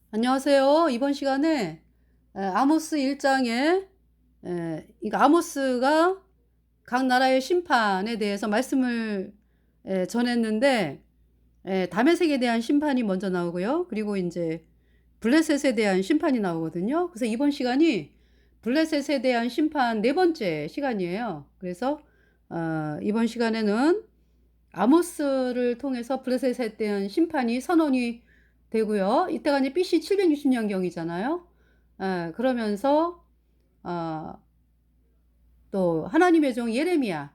안녕하세요. 이번 시간에 아모스 1장에 이거 아모스가 각 나라의 심판에 대해서 말씀을 전했는데, 다메섹에 대한 심판이 먼저 나오고요. 그리고 이제 블레셋에 대한 심판이 나오거든요. 그래서 이번 시간이 블레셋에 대한 심판 네 번째 시간이에요. 그래서 이번 시간에는 아모스를 통해서 블레셋에 대한 심판이 선언이 되고요. 이때가 이제 BC 760년경이잖아요. 그러면서 어, 또 하나님의 종 예레미야,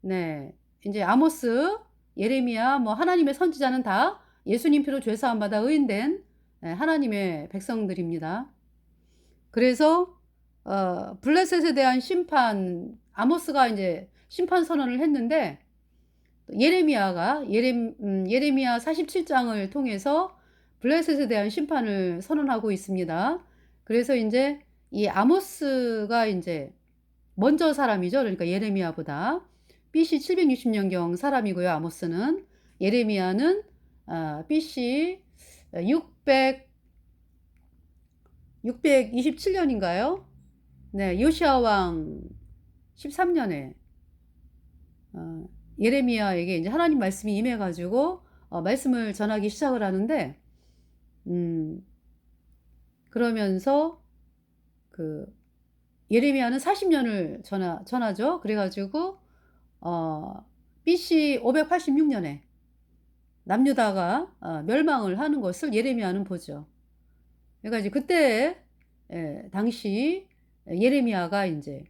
네, 이제 아모스, 예레미야, 뭐 하나님의 선지자는 다 예수님 피로 죄 사함 받아 의인된 하나님의 백성들입니다. 그래서 블레셋에 대한 심판, 아모스가 이제 심판 선언을 했는데, 예레미야가 예레미야 47장을 통해서 블레셋에 대한 심판을 선언하고 있습니다. 그래서 이제 이 아모스가 이제 먼저 사람이죠. 그러니까 예레미야보다 BC 760년경 사람이고요. 아모스는. 예레미야는 BC 627년인가요? 네, 요시야 왕 13년에 예레미야에게 이제 하나님 말씀이 임해가지고 말씀을 전하기 시작을 하는데, 음, 그러면서 그 예레미야는 40년을 전하죠. 그래가지고 BC 586년에 남유다가 멸망을 하는 것을 예레미야는 보죠. 그러니까 이제 그때 당시 예레미야가 이제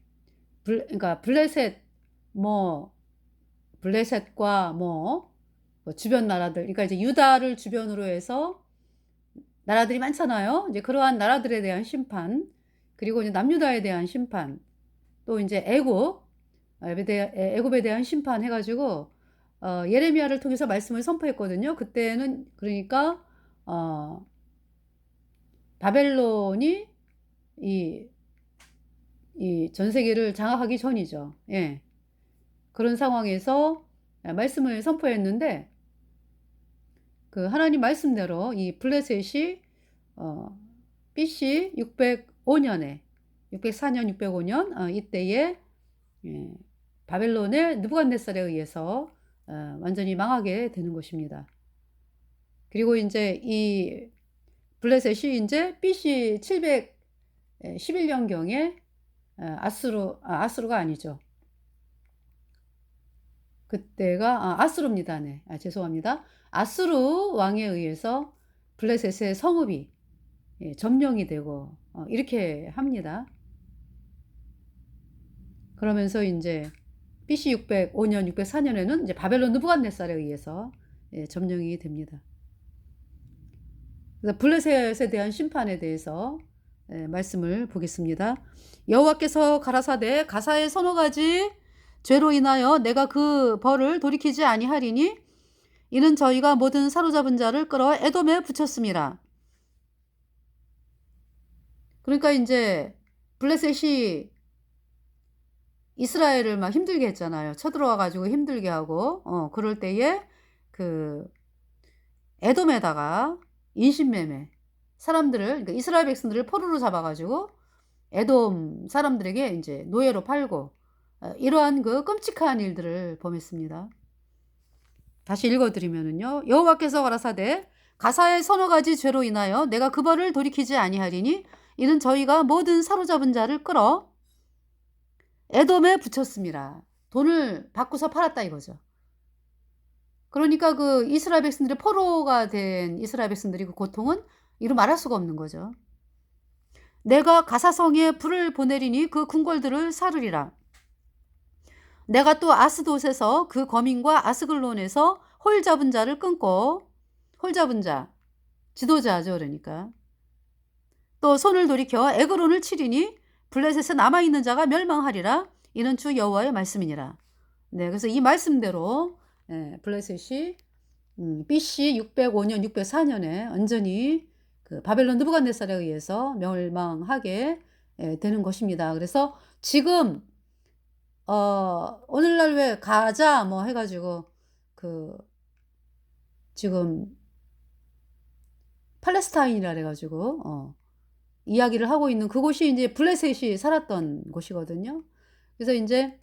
그러니까 뭐 블레셋과 뭐 주변 나라들, 그러니까 이제 유다를 주변으로 해서 나라들이 많잖아요. 이제 그러한 나라들에 대한 심판, 그리고 이제 남유다에 대한 심판, 또 이제 애굽에 대한 심판 해가지고 예레미야를 통해서 말씀을 선포했거든요. 그때는 그러니까 어, 바벨론이 이, 이 전 세계를 장악하기 전이죠. 예. 그런 상황에서 말씀을 선포했는데, 그 하나님 말씀대로 이 블레셋이 어, BC 605년에 604년 605년 이때에 예, 바벨론의 느부갓네살에 의해서 완전히 망하게 되는 것입니다. 그리고 이제 이 블레셋이 이제 BC 711년경에 아수르가 아니죠. 그때가 아수르입니다. 네. 죄송합니다. 아수르 왕에 의해서 블레셋의 성읍이 점령이 되고 이렇게 합니다. 그러면서 이제 BC 605년, 604년에는 이제 바벨론 느부갓네살에 의해서 점령이 됩니다. 그래서 블레셋에 대한 심판에 대해서 말씀을 보겠습니다. 여호와께서 가라사대 가사의 서너 가지 죄로 인하여 내가 그 벌을 돌이키지 아니하리니 이는 저희가 모든 사로잡은 자를 끌어 에돔에 붙였습니다. 그러니까 이제 블레셋이 이스라엘을 막 힘들게 했잖아요. 쳐들어와 가지고 힘들게 하고 그럴 때에 그 에돔에다가 인신매매 사람들을, 그러니까 이스라엘 백성들을 포로로 잡아가지고 에돔 사람들에게 이제 노예로 팔고 이러한 그 끔찍한 일들을 범했습니다. 다시 읽어드리면은요. 여호와께서 가라사대 가사의 서너 가지 죄로 인하여 내가 그 벌을 돌이키지 아니하리니 이는 저희가 모든 사로잡은 자를 끌어 에돔에 붙였습니다. 돈을 받고서 팔았다 이거죠. 그러니까 그 이스라엘 백성들의 포로가 된 이스라엘 백성들이 그 고통은 이루 말할 수가 없는 거죠. 내가 가사성에 불을 보내리니 그 궁궐들을 사르리라. 내가 또 아스돗에서 그 거민과 아스글론에서 홀 잡은 자를 끊고, 홀 잡은 자, 지도자죠. 그러니까 또 손을 돌이켜 에그론을 치리니 블레셋에 남아있는 자가 멸망하리라. 이는 주 여호와의 말씀이니라. 네, 그래서 이 말씀대로 블레셋이 BC 605년, 604년에 완전히 그 바벨론 느부갓네살에 의해서 멸망하게 되는 것입니다. 그래서 지금 오늘날 왜 가자 뭐 해가지고 그 지금 팔레스타인이라 그래가지고 이야기를 하고 있는 그곳이 이제 블레셋이 살았던 곳이거든요. 그래서 이제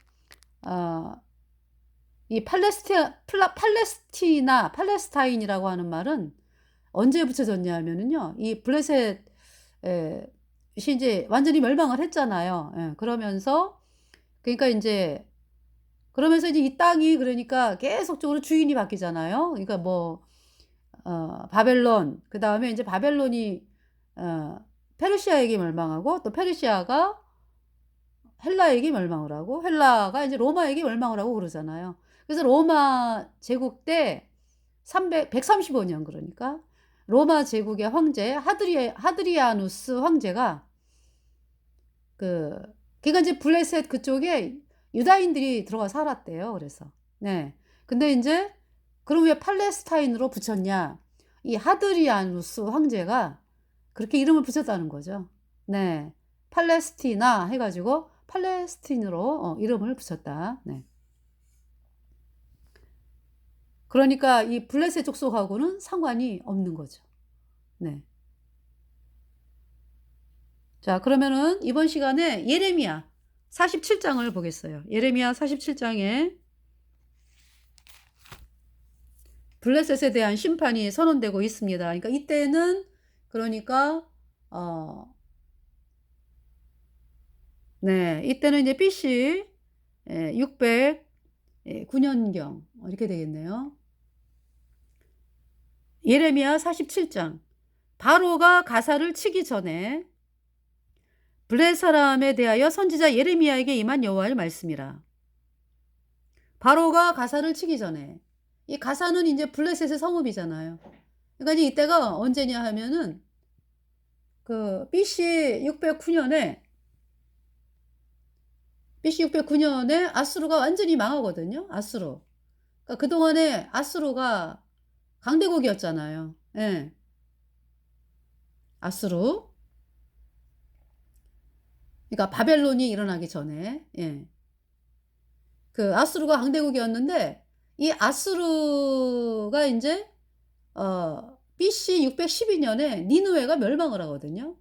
이 팔레스타인이라고 하는 말은 언제 붙여졌냐 하면은요, 이 블레셋 이 이제 완전히 멸망을 했잖아요. 예, 그러면서 그러니까 이제 그러면서 이제 이 땅이 그러니까 계속적으로 주인이 바뀌잖아요. 그러니까 뭐 바벨론, 그 다음에 이제 바벨론이 페르시아에게 멸망하고, 또 페르시아가 헬라에게 멸망을 하고, 헬라가 이제 로마에게 멸망을 하고 그러잖아요. 그래서 로마 제국 때 135년, 그러니까 로마 제국의 황제 하드리아누스 황제가 그러니까 이제 블레셋 그쪽에 유다인들이 들어가 살았대요. 그래서 네. 근데 이제 그럼 왜 팔레스타인으로 붙였냐? 이 하드리아누스 황제가 그렇게 이름을 붙였다는 거죠. 네. 팔레스티나 해가지고 팔레스틴으로 이름을 붙였다. 네. 그러니까 이 블레셋 족속하고는 상관이 없는 거죠. 네. 자, 그러면은 이번 시간에 예레미야 47장을 보겠어요. 예레미야 47장에 블레셋에 대한 심판이 선언되고 있습니다. 그러니까 이때는 그러니까 네, 이때는 이제 BC 609년경 이렇게 되겠네요. 예레미야 47장. 바로가 가사를 치기 전에 블레 사람에 대하여 선지자 예레미야에게 임한 여호와의 말씀이라. 바로가 가사를 치기 전에, 이 가사는 이제 블레셋의 성읍이잖아요. 그러니까 이때가 언제냐 하면은 그 BC 609년에 아수르가 완전히 망하거든요. 아수르. 그러니까 그동안에 아수르가 강대국이었잖아요. 예. 아수르. 그러니까 바벨론이 일어나기 전에, 예. 그 아수르가 강대국이었는데, 이 아수르가 이제, BC 612년에 니누에가 멸망을 하거든요.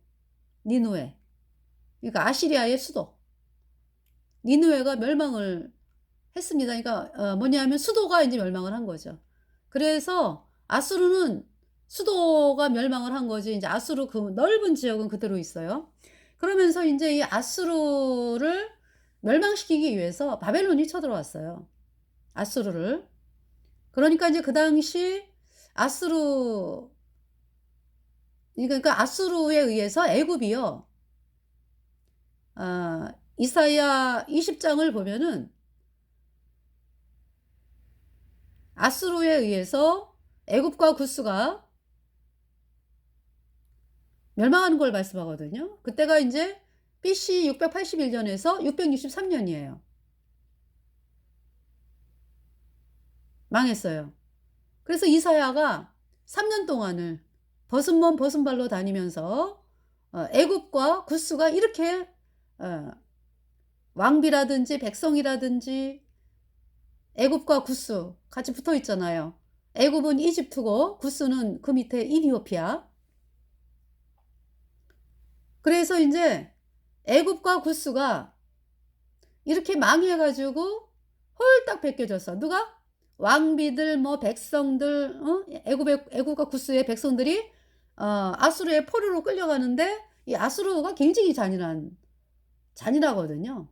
니누에. 그러니까 아시리아의 수도. 니누에가 멸망을 했습니다. 그러니까, 뭐냐면 수도가 이제 멸망을 한 거죠. 그래서 아수르는 수도가 멸망을 한 거지, 이제 아수르 그 넓은 지역은 그대로 있어요. 그러면서 이제 이 아수르를 멸망시키기 위해서 바벨론이 쳐들어왔어요. 아수르를. 그러니까 이제 그 당시 아수르, 그러니까 아수르에 의해서 애굽이요. 이사야 20장을 보면은 아수르에 의해서 애굽과 구스가 멸망하는 걸 말씀하거든요. 그때가 이제 BC 681년에서 663년이에요. 망했어요. 그래서 이사야가 3년 동안을 벗은 몸 벗은 발로 다니면서 애굽과 구스가 이렇게 왕비라든지 백성이라든지 애굽과 구스 같이 붙어 있잖아요. 애굽은 이집트고 구스는 그 밑에 이디오피아. 그래서 이제 애굽과 구스가 이렇게 망해가지고 홀딱 벗겨졌어. 누가? 왕비들, 뭐 백성들, 애굽과 구스의 백성들이 아수르의 포로로 끌려가는데, 이 아수르가 굉장히 잔인하거든요.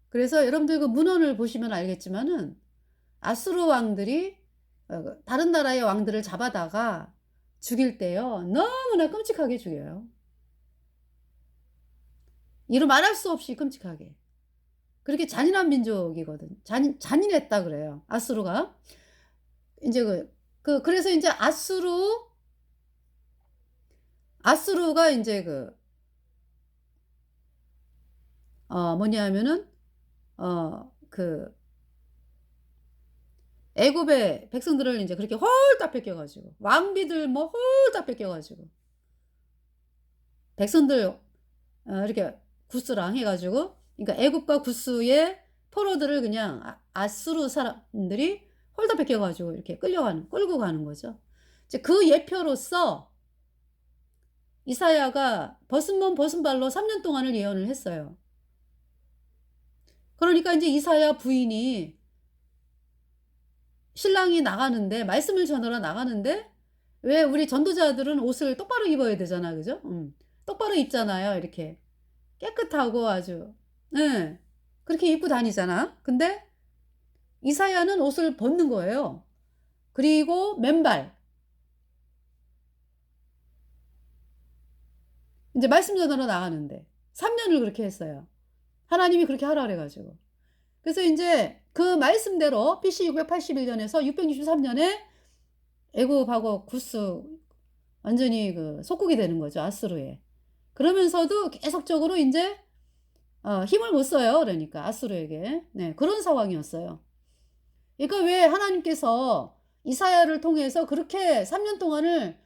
그래서 여러분들 그 문헌을 보시면 알겠지만은 아수르 왕들이 다른 나라의 왕들을 잡아다가 죽일 때요, 너무나 끔찍하게 죽여요. 이루 말할 수 없이 끔찍하게. 그렇게 잔인한 민족이거든. 잔인했다 그래요. 아수르가. 이제 그래서 이제 아수르가 이제 뭐냐면은, 애굽의 백성들을 이제 그렇게 홀딱 뺏겨가지고, 왕비들 뭐 홀딱 뺏겨가지고, 백성들, 이렇게 구스랑 해가지고, 그러니까 애굽과 구스의 포로들을 그냥 아수르 사람들이 홀딱 뺏겨가지고 이렇게 끌고 가는 거죠. 이제 그 예표로서 이사야가 벗은 몸 벗은 발로 3년 동안을 예언을 했어요. 그러니까 이제 이사야 부인이 신랑이 나가는데 말씀을 전하러 나가는데 왜 우리 전도자들은 옷을 똑바로 입어야 되잖아. 그죠? 똑바로 입잖아요. 이렇게 깨끗하고 아주. 네. 그렇게 입고 다니잖아. 근데 이사야는 옷을 벗는 거예요. 그리고 맨발. 이제 말씀 전하러 나가는데 3년을 그렇게 했어요. 하나님이 그렇게 하라 그래 가지고. 그래서 인제 그 말씀대로 BC 681년에서 663년에 애굽하고 구스 완전히 그 속국이 되는 거죠, 아수르에. 그러면서도 계속적으로 인제 힘을 못 써요, 그러니까 아수르에게. 네, 그런 상황이었어요. 그러니까 왜 하나님께서 이사야를 통해서 그렇게 3년 동안을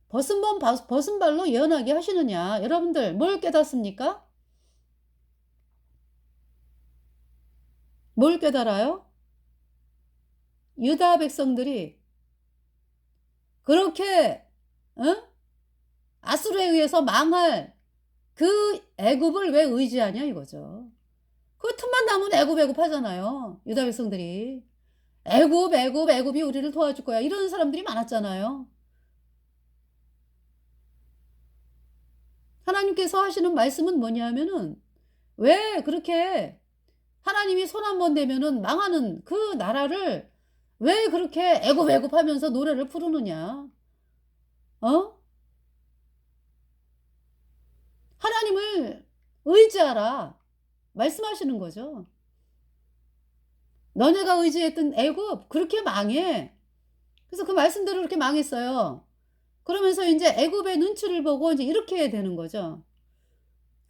벗은 몸 벗은 발로 예언하게 하시느냐. 여러분들 뭘 깨닫습니까? 뭘 깨달아요? 유다 백성들이 그렇게 아수르에 의해서 망할 그 애굽을 왜 의지하냐 이거죠. 그 틈만 나면 애굽 하잖아요. 유다 백성들이. 애굽이 우리를 도와줄 거야. 이런 사람들이 많았잖아요. 하나님께서 하시는 말씀은 뭐냐면은 왜 그렇게 하나님이 손 한 번 대면은 망하는 그 나라를 왜 그렇게 애굽 하면서 노래를 부르느냐. 어? 하나님을 의지하라. 말씀하시는 거죠. 너네가 의지했던 애굽 그렇게 망해. 그래서 그 말씀대로 그렇게 망했어요. 그러면서 인제 애굽의 눈치를 보고 인제 이렇게 되는 거죠.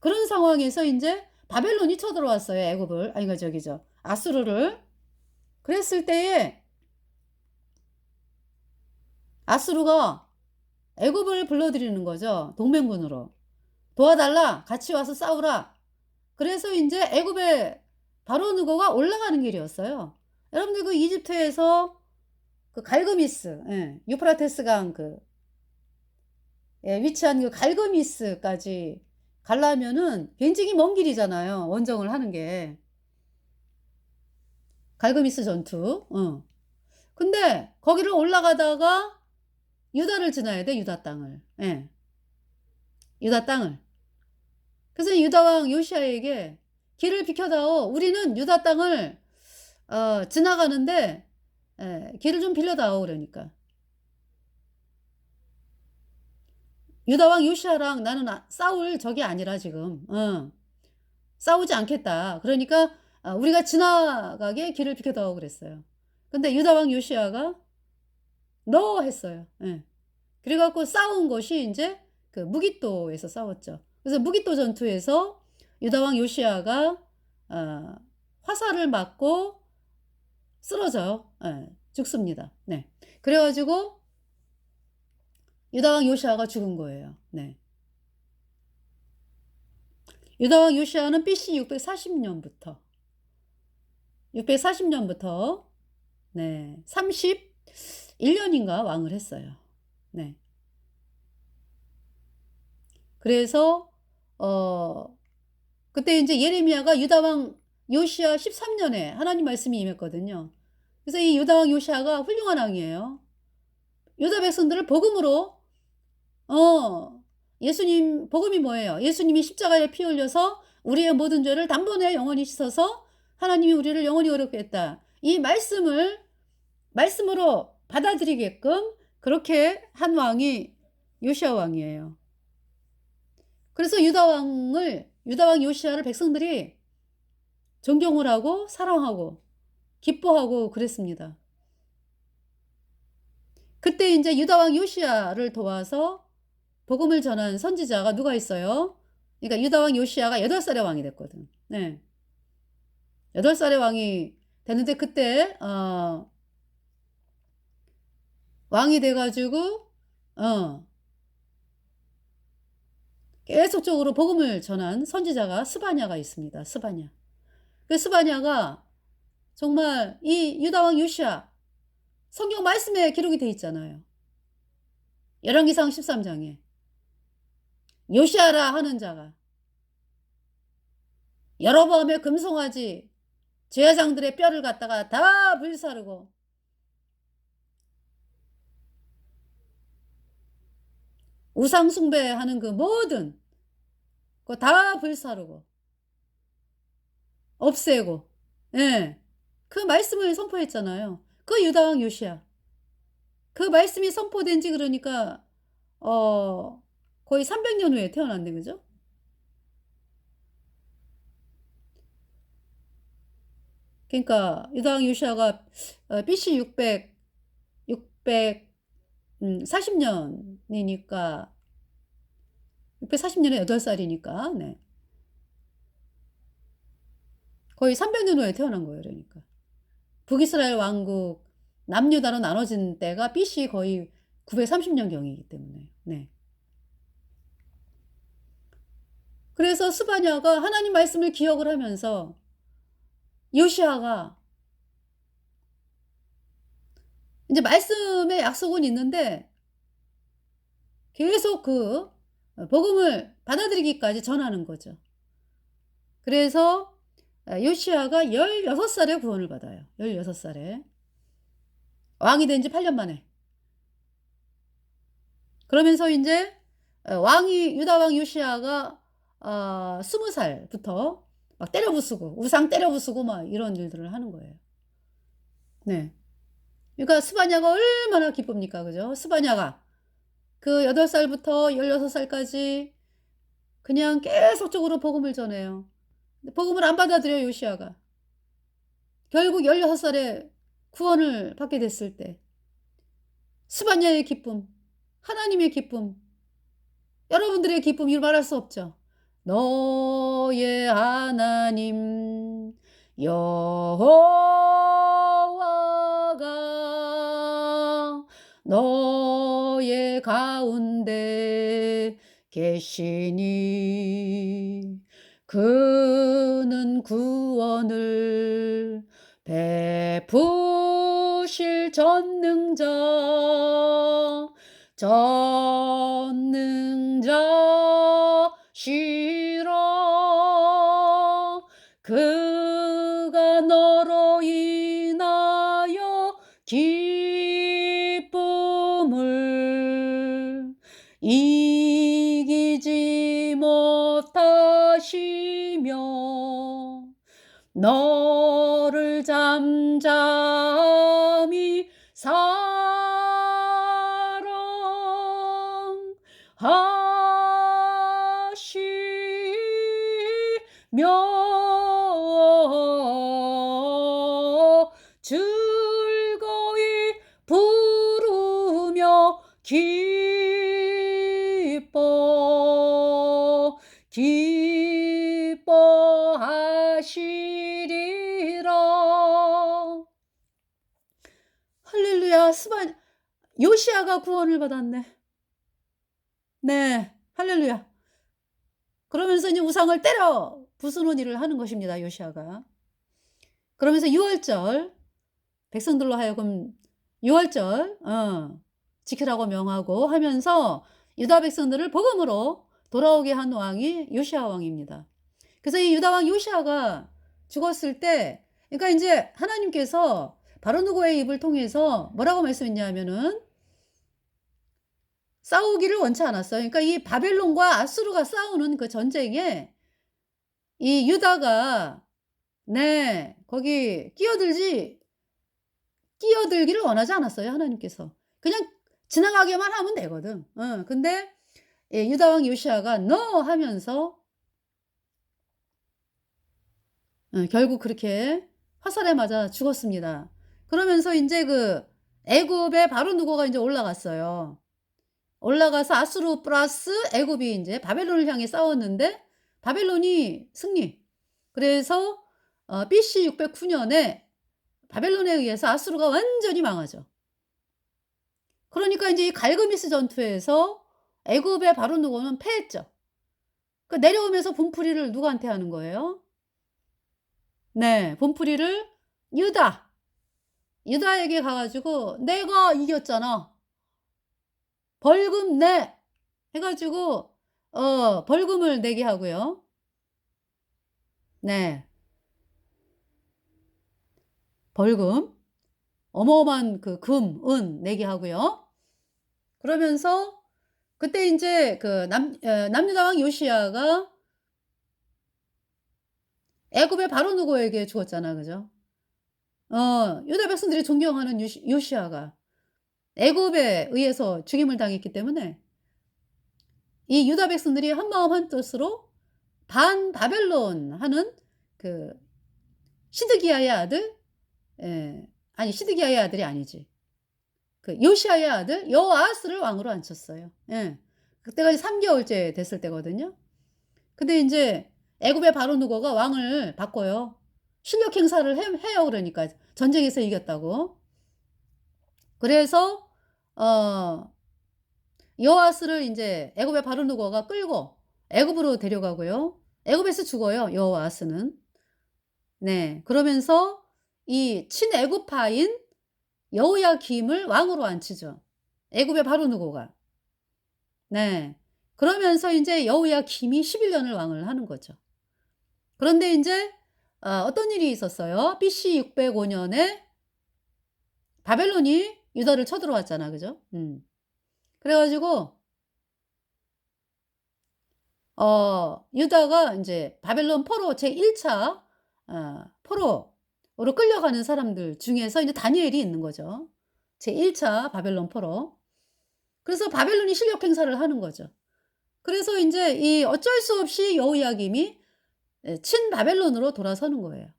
그런 상황에서 인제 바벨론이 쳐들어왔어요, 애굽을. 아니 아수르를. 그랬을 때에 아수르가 애굽을 불러들이는 거죠, 동맹군으로. 도와달라. 같이 와서 싸우라. 그래서 인제 애굽에 바로 느고가 올라가는 길이었어요. 여러분들 그 이집트에서 그 갈그미스, 예, 유프라테스 강 예, 위치한 그 갈그미스까지 가려면은 굉장히 먼 길이잖아요. 원정을 하는 게. 갈그미스 전투. 근데 거기를 올라가다가 유다를 지나야 돼, 유다 땅을. 예. 유다 땅을. 그래서 유다 왕 요시야에게 길을 비켜다오. 우리는 유다 땅을 지나가는데 길을 좀 빌려다오 그러니까. 유다 왕 요시야랑 나는 싸울 적이 아니라 지금. 싸우지 않겠다. 그러니까 우리가 지나가게 길을 비켜다오 그랬어요. 근데 유다 왕 요시야가 "너." 했어요. 예. 그래 갖고 싸운 것이 인제 그 무깃도에서 싸웠죠. 그래서 무깃도 전투에서 유다 왕 요시야가 어 화살을 맞고 쓰러져요. 예. 죽습니다. 네. 그래 가지고 유다 왕 요시야가 죽은 거예요. 네. 유다 왕 요시야는 BC 640년부터 네 31년인가 왕을 했어요. 네. 그래서 그때 인제 예레미야가 유다 왕 요시야 13년에 하나님 말씀이 임했거든요. 그래서 이 유다 왕 요시야가 훌륭한 왕이에요. 유다 백성들을 복음으로 예수님 복음이 뭐예요? 예수님이 십자가에 피 흘려서 우리의 모든 죄를 단번에 영원히 씻어서 하나님이 우리를 영원히 거룩게 했다. 이 말씀을 말씀으로 받아들이게끔 그렇게 한 왕이 요시야 왕이에요. 그래서 유다 왕 요시야를 백성들이 존경을 하고 사랑하고 기뻐하고 그랬습니다. 그때 인제 유다 왕 요시야를 도와서 복음을 전한 선지자가 누가 있어요? 그러니까 유다 왕 요시야가 8살의 왕이 됐거든. 네. 8살의 왕이 됐는데 그때 왕이 돼 가지고 계속적으로 복음을 전한 선지자가 스바냐가 있습니다. 스바냐. 그 스바냐가 정말 이 유다 왕 요시야 성경 말씀에 기록이 돼 있잖아요. 열왕기상 13장에. 요시아라 하는 자가 여로보암의 금송아지 제사장들의 뼈를 갖다가 다 불사르고 우상 숭배하는 그 모든 거 다 불사르고 없애고, 예. 그 말씀을 선포했잖아요. 그 유다 왕 요시야. 그 말씀이 선포된 지 그러니까 어 거의 300년 후에 태어났네. 그죠? 그러니까 유다 왕 요시야가 BC 600 40년이니까 640년에 8살이니까 네. 거의 300년 후에 태어난 거예요. 그러니까. 북이스라엘 왕국 남유다로 나눠진 때가 BC 거의 930년 경이기 때문에. 네. 그래서 스바냐가 하나님 말씀을 기억을 하면서 요시아가 이제 말씀의 약속은 있는데 계속 그 복음을 받아들이기까지 전하는 거죠. 그래서 요시아가 16살에 구원을 받아요. 16살에. 왕이 된 지 8년 만에. 그러면서 이제 유다 왕 요시아가 20살부터 막 때려 부수고 우상 때려 부수고 막 이런 일들을 하는 거예요. 네. 그러니까 스바냐가 얼마나 기쁩니까? 그죠? 스바냐가 그 8살부터 16살까지 그냥 계속적으로 복음을 전해요. 복음을 안 받아들여요, 요시아가. 결국 16살에 구원을 받게 됐을 때 스바냐의 기쁨, 하나님의 기쁨, 여러분들의 기쁨 이루 말할 수 없죠. 너의 하나님 여호와가 너의 가운데 계시니 그는 구원을 베푸실 전능자시라. 그가 너로 인하여 기쁨을 이기지 못하시며 너를 잠잠히 사랑하시며 즐거이 부르며 기뻐하시리라. 할렐루야. 요시아가 구원을 받았네. 네. 할렐루야. 그러면서 이제 우상을 때려 부수는 일을 하는 것입니다, 요시아가. 그러면서 유월절 백성들로 하여금 유월절 지키라고 명하고 하면서 유다 백성들을 복음으로 돌아오게 한 왕이 요시아 왕입니다. 그래서 이 유다 왕 요시아가 죽었을 때 그러니까 이제 하나님께서 바로누고의 입을 통해서 뭐라고 말씀했냐면은 싸우기를 원치 않았어요. 그러니까 이 바벨론과 아수르가 싸우는 그 전쟁에 이 유다가 네, 거기 끼어들기를 원하지 않았어요, 하나님께서. 그냥 지나가게만 하면 되거든. 근데 유다 왕 요시아가 "너." 하면서 결국 그렇게 화살에 맞아 죽었습니다. 그러면서 인제 그 애굽에 바로누고가 인제 올라갔어요. 올라가서 아수르 플러스 애굽이 인제 바벨론을 향해 싸웠는데 바벨론이 승리. 그래서 BC 609년에 바벨론에 의해서 아수르가 완전히 망하죠. 그러니까 인제 이 갈그미스 전투에서 애굽의 바로누고는 패했죠. 그 내려오면서 분풀이를 누구한테 하는 거예요? 네. 분풀이를 유다에게 가 가지고 "내가 이겼잖아. 벌금 내." 해 가지고 벌금을 내게 하고요. 네. 벌금, 어마어마한 그 금, 은 내게 하고요. 그러면서 그때 인제 그 남유다 왕 요시야가 애굽의 바로 누고에게 죽었잖아. 그죠? 유다 백성들이 존경하는 요시야가 애굽에 의해서 죽임을 당했기 때문에 이 유다 백성들이 한마음 한뜻으로 반바벨론 하는 그 시드기야의 아들, 아니 시드기야의 아들이 아니지. 그 요시야의 아들 여호아하스를 왕으로 앉혔어요. 예. 그때가 이제 3개월째 됐을 때거든요. 근데 인제 애굽의 바로 누고가 왕을 바꿔요. 실력 행사를 해요 그러니까 전쟁에서 이겼다고. 그래서 어 여호아스를 인제 애굽의 바로 누고가 끌고 애굽으로 데려가고요. 애굽에서 죽어요, 여호아스는. 네. 그러면서 이 친애굽파인 여호야김을 왕으로 앉히죠. 애굽의 바로 누고가. 네. 그러면서 인제 여호야김이 11 년을 왕을 하는 거죠. 그런데 인제 어떤 일이 있었어요. BC 605 년에 바벨론이 유다를 쳐들어왔잖아. 그죠? 그래 가지고 유다가 인제 바벨론 포로 제1 차 포로로 끌려가는 사람들 중에서 이제 다니엘이 있는 거죠. 제1 차 바벨론 포로. 그래서 바벨론이 실력 행사를 하는 거죠. 그래서 인제 이 어쩔 수 없이 여호야김이 친바벨론으로 돌아서는 거예요.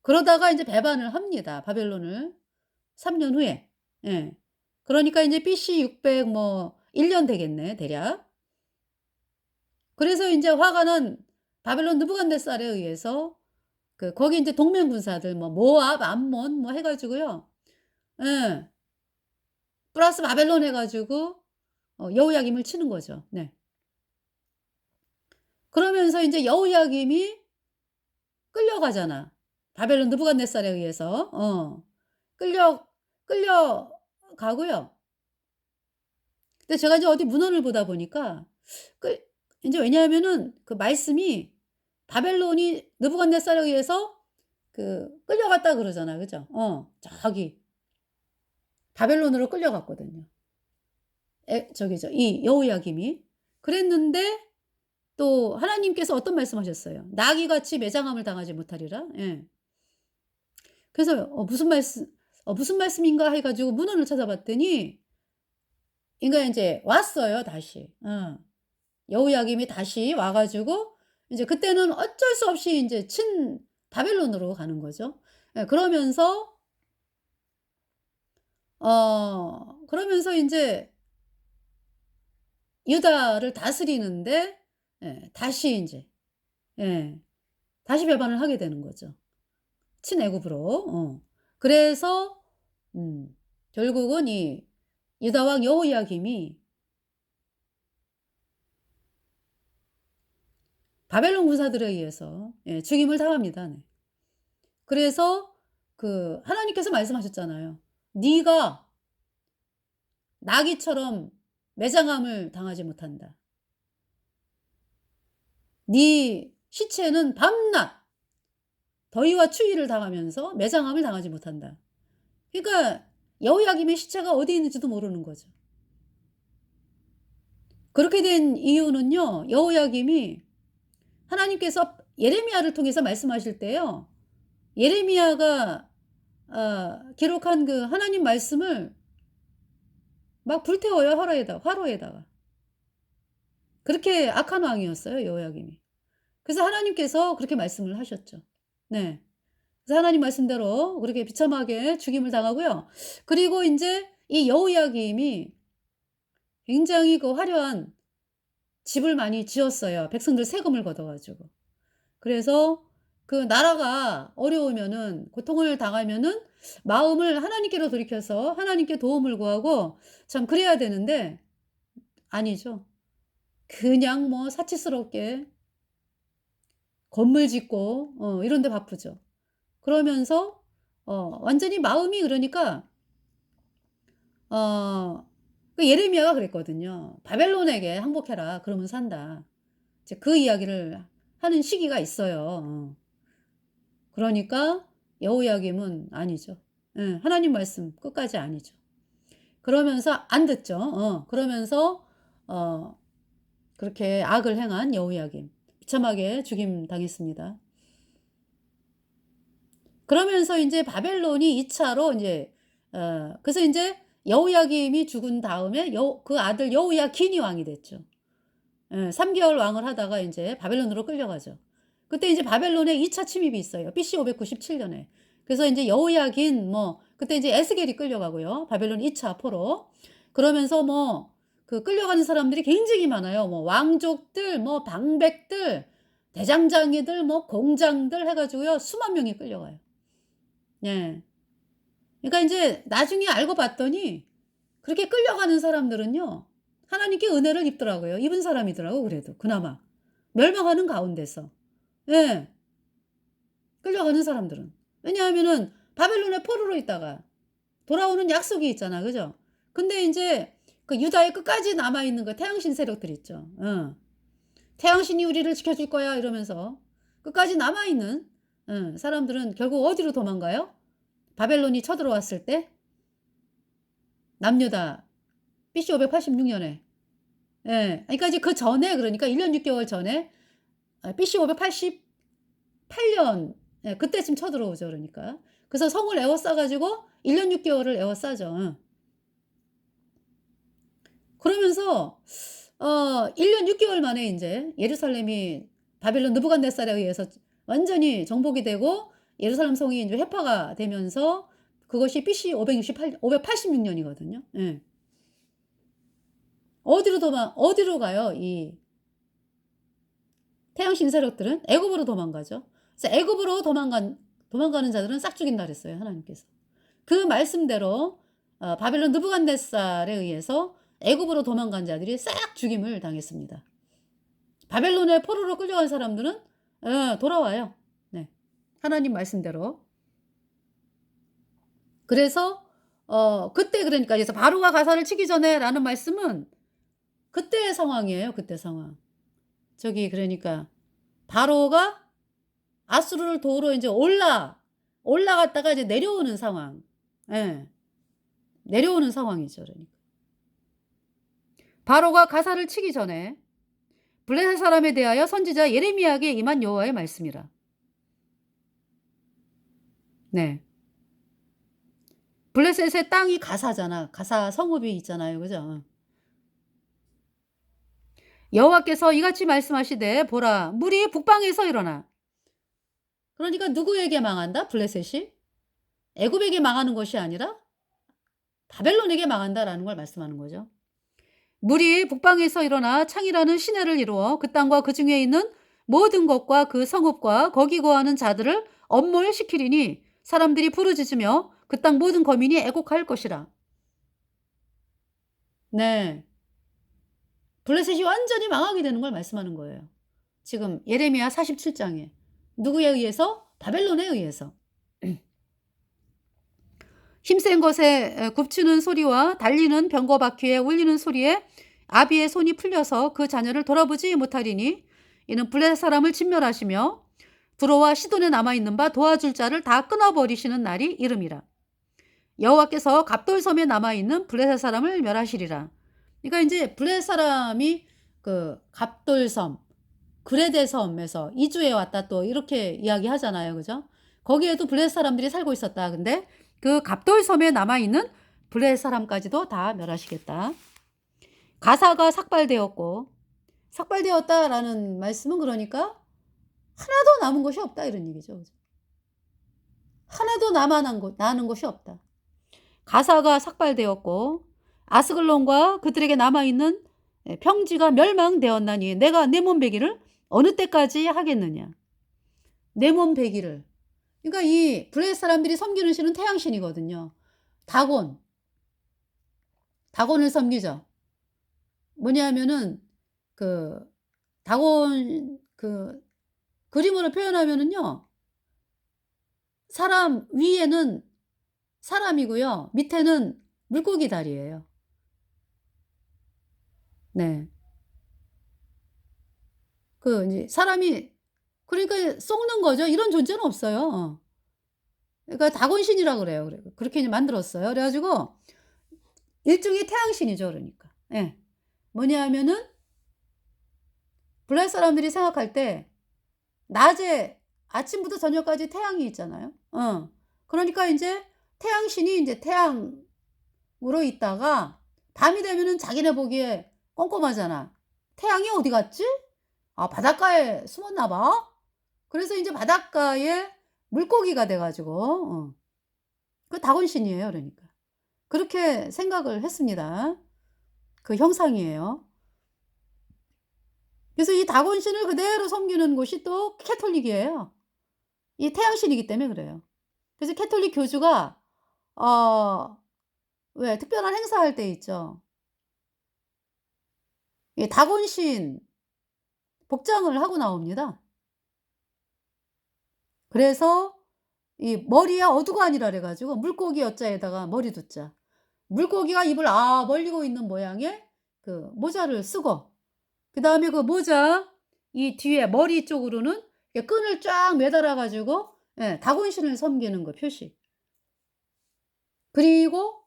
그러다가 인제 배반을 합니다, 바벨론을. 3년 후에. 예. 그러니까 인제 BC 600 뭐 1년 되겠네, 대략. 그래서 인제 화가 난 바벨론 느부갓네살에 의해서 거기 인제 동맹 군사들 뭐 모압, 암몬 뭐 해 가지고요. 예. 플러스 바벨론 해 가지고 여호야김을 치는 거죠. 네. 그러면서 인제 여호야김이 끌려가잖아. 바벨론 느부갓네살에 의해서. 끌려 끌려가고요. 근데 제가 이제 어디 문헌을 보다 보니까 끌 인제 왜냐하면은 그 말씀이 바벨론이 느부갓네살에 의해서 끌려갔다 그러잖아요. 그죠? 저기 바벨론으로 끌려갔거든요. 저기죠. 이 여호야김이. 그랬는데 또 하나님께서 어떤 말씀하셨어요. "나귀같이 매장함을 당하지 못하리라." 예. 그래서 무슨 말씀인가 해 가지고 문헌을 찾아봤더니 그러니까 인제 왔어요 다시. 여호야김이 다시 와 가지고 이제 그때는 어쩔 수 없이 인제 바벨론으로 가는 거죠. 예 그러면서 인제 유다를 다스리는데 다시 인제 예 다시 배반을 하게 되는 거죠, 친애굽으로. 그래서 결국은 이 유다 왕 여호야김이 바벨론 군사들에 의해서 죽임을 당합니다. 네. 그래서 하나님께서 말씀하셨잖아요. "네가 나귀처럼 매장함을 당하지 못한다. 네 시체는 밤낮 더위와 추위를 당하면서 매장함을 당하지 못한다." 그러니까 여호야김의 시체가 어디 있는지도 모르는 거죠. 그렇게 된 이유는요. 여호야김이 하나님께서 예레미야를 통해서 말씀하실 때요. 예레미야가 기록한 하나님 말씀을 막 불태워요, 화로에다가. 그렇게 악한 왕이었어요, 여호야김이. 그래서 하나님께서 그렇게 말씀을 하셨죠. 네. 그래서 하나님 말씀대로 그렇게 비참하게 죽임을 당하고요. 그리고 인제 이 여호야김이 굉장히 화려한 집을 많이 지었어요, 백성들 세금을 걷어 가지고. 그래서 나라가 어려우면은 고통을 당하면은 마음을 하나님께로 돌이켜서 하나님께 도움을 구하고 참 그래야 되는데 아니죠. 그냥 뭐 사치스럽게 건물 짓고 이런 데 바쁘죠. 그러면서 완전히 마음이 그러니까 어 그 예레미야가 그랬거든요. 바벨론에게 항복해라. 그러면 산다. 이제 그 이야기를 하는 시기가 있어요. 그러니까 여호야김은 아니죠. 예, 하나님 말씀 끝까지 아니죠. 그러면서 안 듣죠. 그러면서 어 그렇게 악을 행한 여호야김 비참하게 죽임 당했습니다. 그러면서 인제 바벨론이 2 차로 인제 그래서 인제 여호야김이 죽은 다음에 그 아들 여호야긴이 왕이 됐죠. 예. 3 개월 왕을 하다가 인제 바벨론으로 끌려가죠. 그때 이제 바벨론에 2차 침입이 있어요. BC 597 년에. 그래서 인제 여호야긴 뭐 그때 이제 에스겔이 끌려가고요. 바벨론 2차 포로. 그러면서 뭐 그 끌려가는 사람들이 굉장히 많아요. 뭐 왕족들 뭐 방백들 대장장이들 뭐 공장들 해 가지고요. 수만 명이 끌려가요. 예. 그러니까 인제 나중에 알고 봤더니 그렇게 끌려가는 사람들은요. 하나님께 은혜를 입더라고요. 입은 사람이더라고 그래도 그나마. 멸망하는 가운데서. 예. 끌려가는 사람들은. 왜냐하면은 바벨론의 포로로 있다가 돌아오는 약속이 있잖아. 그죠? 근데 인제 그 유다의 끝까지 남아 있는 그 태양신 세력들 있죠. "태양신이 우리를 지켜줄 거야." 이러면서 끝까지 남아 있는 사람들은 결국 어디로 도망가요? 바벨론이 쳐들어왔을 때 남유다 BC 586 년에. 예. 그러니까 이제 그전에 그러니까 1년 6개월 전에 BC 588 년 그때쯤 쳐들어오죠 그러니까. 그래서 성을 에워싸 가지고 1년 6개월을 에워싸죠. 그러면서 1년 6개월 만에 인제 예루살렘이 바벨론 느부갓네살에 의해서 완전히 정복이 되고 예루살렘 성이 인제 회파가 되면서 그것이 BC 586 년이거든요. 예. 어디로 가요? 이 태양신 세력들은 애굽으로 도망가죠. 그래서 애굽으로 도망가는 자들은 싹 죽인다 그랬어요 하나님께서. 그 말씀대로 바벨론 느부갓네살에 의해서 애굽으로 도망간 자들이 싹 죽임을 당했습니다. 바벨론의 포로로 끌려간 사람들은 돌아와요. 네. 하나님 말씀대로. 그래서 그때 그러니까 그래서 "바로가 가사를 치기 전에"라는 말씀은 그때의 상황이에요, 그때 상황. 저기 그러니까 바로가 아수르를 도우러 인제 올라갔다가 이제 내려오는 상황. 예. 내려오는 상황이죠 그러니까. 바로가 가사를 치기 전에 블레셋 사람에 대하여 선지자 예레미야에게 임한 여호와의 말씀이라. 네. 블레셋의 땅이 가사잖아. 가사 성읍이 있잖아요. 그죠? 여호와께서 이같이 말씀하시되 보라 물이 북방에서 일어나. 그러니까 누구에게 망한다? 블레셋이? 애굽에게 망하는 것이 아니라 바벨론에게 망한다라는 걸 말씀하는 거죠. 물이 북방에서 일어나 창이라는 시내를 이루어 그 땅과 그 중에 있는 모든 것과 그 성읍과 거기 거하는 자들을 엄몰시키리니 사람들이 부르짖으며 그 땅 모든 거민이 애곡할 것이라. 네. 블레셋이 완전히 망하게 되는 걸 말씀하는 거예요. 지금 예레미야 47 장에. 누구에 의해서? 바벨론에 의해서. 힘센 것에 굽치는 소리와 달리는 병거 바퀴에 울리는 소리에 아비의 손이 풀려서 그 자녀를 돌아보지 못하리니 이는 블레셋 사람을 진멸하시며 두로와 시돈에 남아있는 바 도와줄 자를 다 끊어버리시는 날이 이름이라. 여호와께서 갑돌섬에 남아있는 블레셋 사람을 멸하시리라. 그러니까 이제 블레셋 사람이 그 갑돌섬 그레데 섬에서 이주해 왔다 또 이렇게 이야기하잖아요. 그죠? 거기에도 블레셋 사람들이 살고 있었다. 근데 그 갑돌섬에 남아있는 블레셋 사람까지도 다 멸하시겠다. 가사가 삭발되었고 삭발되었다라는 말씀은 그러니까 하나도 남은 것이 없다 이런 얘기죠. 그죠? 하나도 나는 것이 없다. 가사가 삭발되었고 아스글론과 그들에게 남아있는 평지가 멸망되었나니 내가 내 몸 베기를 어느 때까지 하겠느냐. 내 몸 베기를. 그러니까 이 블레셋 사람들이 섬기는 신은 태양신이거든요. 다곤. 다곤을 섬기죠. 뭐냐면은 그 다곤 그 그림으로 표현하면은요. 사람 위에는 사람이고요. 밑에는 물고기 다리예요. 네. 그 이제 사람이 그러니까 썩는 거죠. 이런 존재는 없어요. 그러니까 다곤신이라 그래요. 그렇게 이제 만들었어요. 그래 가지고 일종의 태양신이죠 그러니까. 예. 뭐냐 하면은 블라의 사람들이 생각할 때 낮에 아침부터 저녁까지 태양이 있잖아요. 그러니까 인제 태양신이 인제 태양으로 있다가 밤이 되면은 자기네 보기에 껌껌하잖아. '태양이 어디 갔지? 아 바닷가에 숨었나 봐.' 그래서 인제 바닷가에 물고기가 돼 가지고 그 다곤신이에요 그러니까. 그렇게 생각을 했습니다. 그 형상이에요. 그래서 이 다곤신을 그대로 섬기는 곳이 또 캐톨릭이에요. 이 태양신이기 때문에 그래요. 그래서 캐톨릭 교주가 어 왜 특별한 행사할 때 있죠. 이 다곤신 복장을 하고 나옵니다. 그래서 이 머리에 어두관이라 그래 가지고 물고기 여자에다가 머리 두자. 물고기가 입을 벌리고 있는 모양의 그 모자를 쓰고 그다음에 그 모자 이 뒤에 머리 쪽으로는 이렇게 끈을 쫙 매달아 가지고 예 다곤신을 섬기는 거 표시. 그리고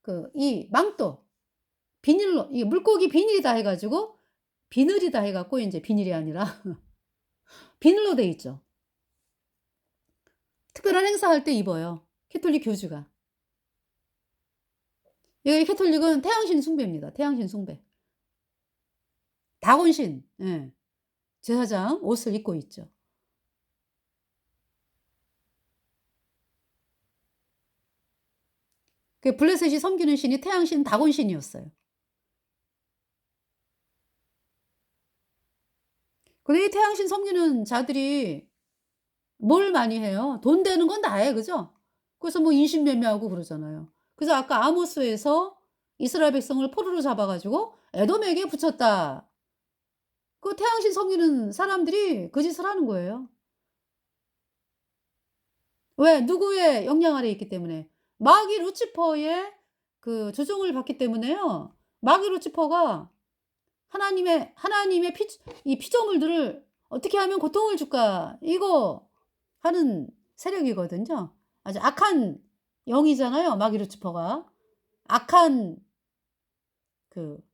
그 이 망토 비닐로 이 물고기 비닐이다 해 가지고 비늘이다 해 갖고 인제 비닐이 아니라 비늘로 돼 있죠. 특별한 행사할 때 입어요, 캐톨릭 교주가. 이 캐톨릭은 태양신 숭배입니다. 태양신 숭배. 다곤신 예 제사장 옷을 입고 있죠. 그 블레셋이 섬기는 신이 태양신 다곤신이었어요. 근데 이 태양신 섬기는 자들이 뭘 많이 해요? 돈 되는 건 다 해. 그죠? 그래서 뭐 인신매매하고 그러잖아요. 그래서 아까 아모스에서 이스라엘 백성을 포로로 잡아 가지고 에돔에게 붙였다. 그 태양신 섬기는 사람들이 그 짓을 하는 거예요. 왜? 누구의 영향 아래 있기 때문에. 마귀 루치퍼의 그 조종을 받기 때문에요. 마귀 루치퍼가 하나님의 이 피조물들을 '어떻게 하면 고통을 줄까?' 이거 하는 세력이거든요. 아주 악한 영이잖아요, 마귀 루치퍼가. 악한 그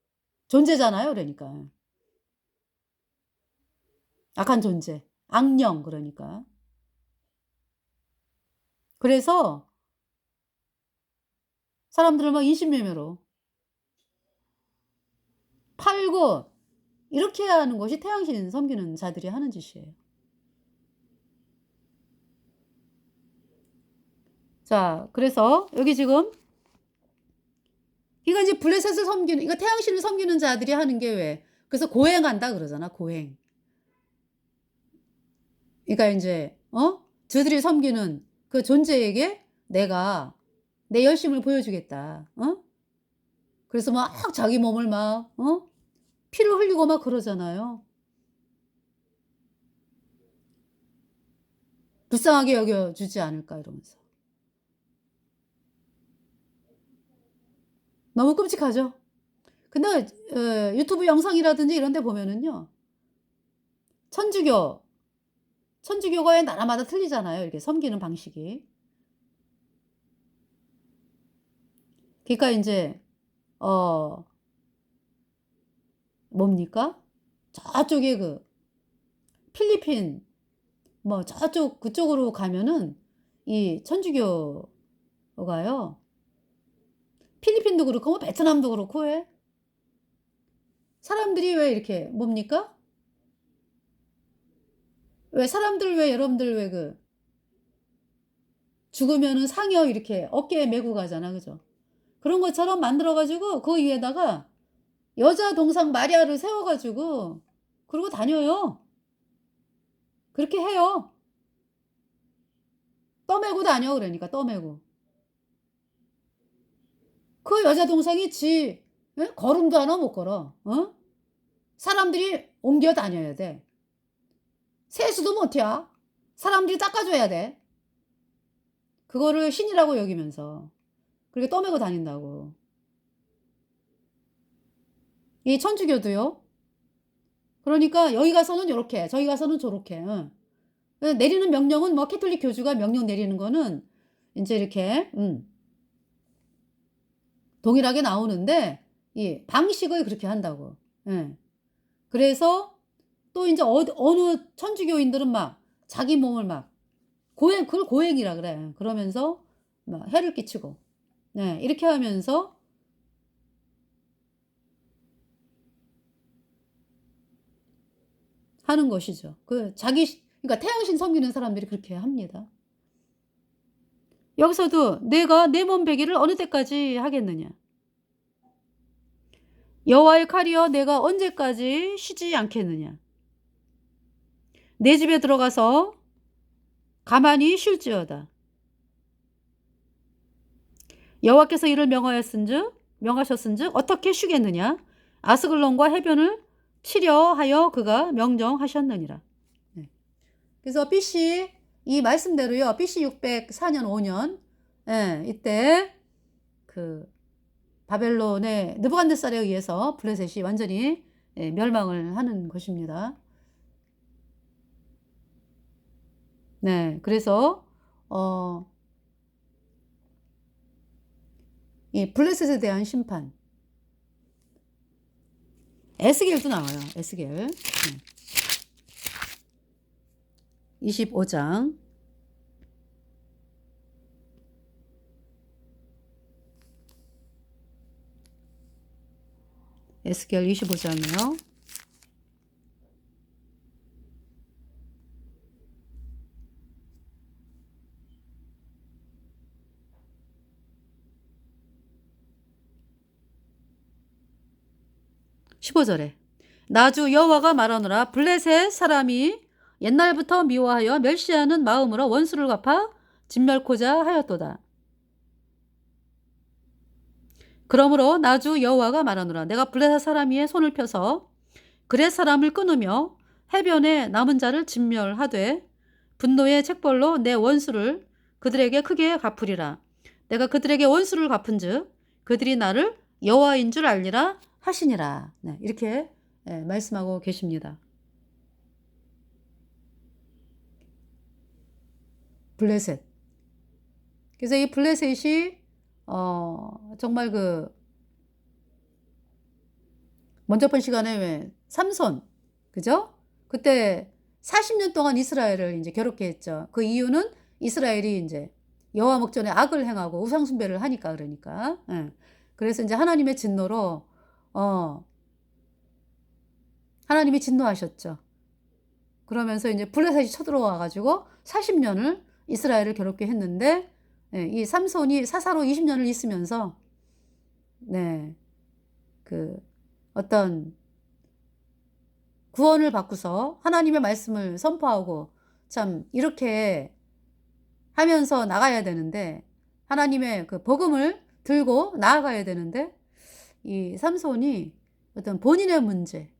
존재잖아요, 그러니까. 악한 존재. 악령 그러니까. 그래서 사람들을 막 인신매매로 팔고 이렇게 하는 것이 태양신 섬기는 자들이 하는 짓이에요. 자 그래서 여기 지금 이거 인제 블레셋을 섬기는 이거 태양신을 섬기는 자들이 하는 게 왜 그래서 고행한다 그러잖아, 고행. 그러니까 인제 저들이 섬기는 그 존재에게 내가 내 열심을 보여주겠다. 그래서 막 자기 몸을 막 피를 흘리고 막 그러잖아요. "불쌍하게 여겨 주지 않을까." 이러면서. 너무 끔찍하죠. 근데 유튜브 영상이라든지 이런 데 보면은요. 천주교, 천주교가 나라마다 틀리잖아요, 이렇게 섬기는 방식이. 그러니까 인제 어 뭡니까? 저쪽에 그 필리핀 뭐 저쪽 그쪽으로 가면은 이 천주교가요. 필리핀도 그렇고 뭐 베트남도 그렇고 왜 사람들이 왜 이렇게 뭡니까? 왜 사람들 왜 여러분들 왜 그 죽으면은 상여 이렇게 어깨에 메고 가잖아. 그죠? 그런 것처럼 만들어 가지고 그 위에다가 여자 동상 마리아를 세워 가지고 그러고 다녀요. 그렇게 해요. 떠메고 다녀 그러니까 떠메고. 그 여자 동상이 예? 걸음도 하나 못 걸어. 사람들이 옮겨 다녀야 돼. 세수도 못 해. 사람들이 닦아 줘야 돼. 그거를 신이라고 여기면서. 그렇게 떠메고 다닌다고. 이 천주교도요. 그러니까 여기 가서는 요렇게 저기 가서는 저렇게. 응. 내리는 명령은 뭐 캐톨릭 교주가 명령 내리는 거는 인제 이렇게 동일하게 나오는데 이 방식을 그렇게 한다고. 예. 그래서 또 인제 어느 천주교인들은 막 자기 몸을 막 그걸 고행이라 그래. 그러면서 막 해를 끼치고. 네. 이렇게 하면서 하는 것이죠. 그러니까 태양신 섬기는 사람들이 그렇게 합니다. 여기서도 내가 내 몸 베기를 어느 때까지 하겠느냐. 여호와의 칼이여 내가 언제까지 쉬지 않겠느냐. 내 집에 들어가서 가만히 쉴지어다. 여호와께서 이를 명하셨은즉 어떻게 쉬겠느냐. 아스글론과 해변을 치려 하여 그가 명령하셨느니라. 네. 그래서 BC 이 말씀대로요. BC 604년 5년 예, 이때 그 바벨론의 느부갓네살에 의해서 블레셋이 완전히 예, 멸망을 하는 것입니다. 네. 그래서 이 블레셋에 대한 심판. 에스겔도 나와요. 에스겔. 25장. 에스겔 25장이요. (15절에) 나주 여호와가 말하노라. 블레셋 사람이 옛날부터 미워하여 멸시하는 마음으로 원수를 갚아 진멸코자 하였도다. 그러므로 나주 여호와가 말하노라. 내가 블레셋 사람 위에 손을 펴서 그렛 사람을 끊으며 해변에 남은 자를 진멸하되 분노의 책벌로 내 원수를 그들에게 크게 갚으리라. 내가 그들에게 원수를 갚은즉 그들이 나를 여호와인 줄 알리라 하시니라. 네, 이렇게 말씀하고 계십니다. 블레셋. 그래서 이 블레셋이 정말 먼저 본 시간에 왜 삼손, 그죠? 그때 40년 동안 이스라엘을 이제 괴롭게 했죠. 그 이유는 이스라엘이 이제 여호와 목전에 악을 행하고 우상 숭배를 하니까 그러니까. 예. 그래서 이제 하나님의 진노로 하나님이 진노하셨죠. 그러면서 이제 블레셋이 쳐들어와 가지고 40년을 이스라엘을 괴롭게 했는데 예, 이 삼손이 사사로 20년을 있으면서 네. 어떤 구원을 받고서 하나님의 말씀을 선포하고 참 이렇게 하면서 나가야 되는데 하나님의 그 복음을 들고 나아가야 되는데 이 삼손이 어떤 본인의 문제,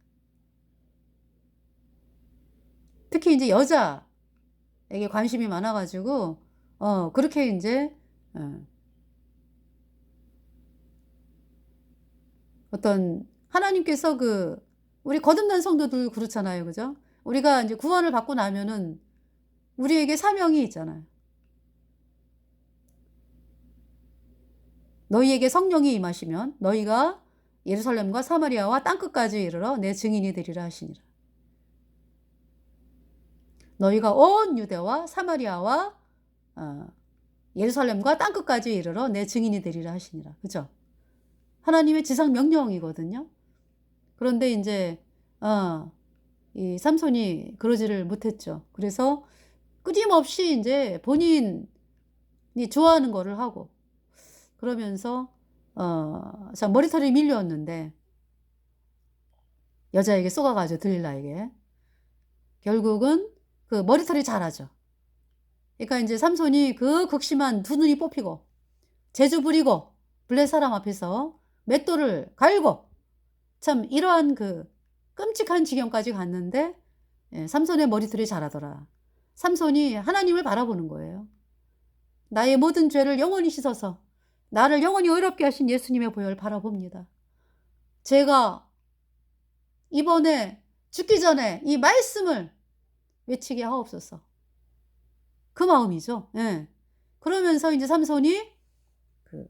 특히 이제 여자에게 관심이 많아 가지고 그렇게 이제 어떤 하나님께서 우리 거듭난 성도들 그렇잖아요. 그죠? 우리가 이제 구원을 받고 나면은 우리에게 사명이 있잖아요. 너희에게 성령이 임하시면 너희가 예루살렘과 사마리아와 땅끝까지 이르러 내 증인이 되리라 하시니라. 너희가 온 유대와 사마리아와 예루살렘과 땅끝까지 이르러 내 증인이 되리라 하시니라. 그죠? 하나님의 지상 명령이거든요. 그런데 이제 이 삼손이 그러지를 못했죠. 그래서 끊임없이 이제 본인이 좋아하는 거를 하고 그러면서 참 머리털이 밀려왔는데 여자에게 쏘가가지고 들릴라에게 결국은 그 머리털이 자라죠. 그러니까 이제 삼손이 그 극심한 두 눈이 뽑히고 재주 부리고 블레 사람 앞에서 맷돌을 갈고 참 이러한 끔찍한 지경까지 갔는데 삼손의 머리털이 자라더라. 삼손이 하나님을 바라보는 거예요. 나의 모든 죄를 영원히 씻어서 나를 영원히 의롭게 하신 예수님의 보혈을 바라봅니다. 제가 이번에 죽기 전에 이 말씀을 외치게 하옵소서. 그 마음이죠. 예. 그러면서 인제 삼손이 그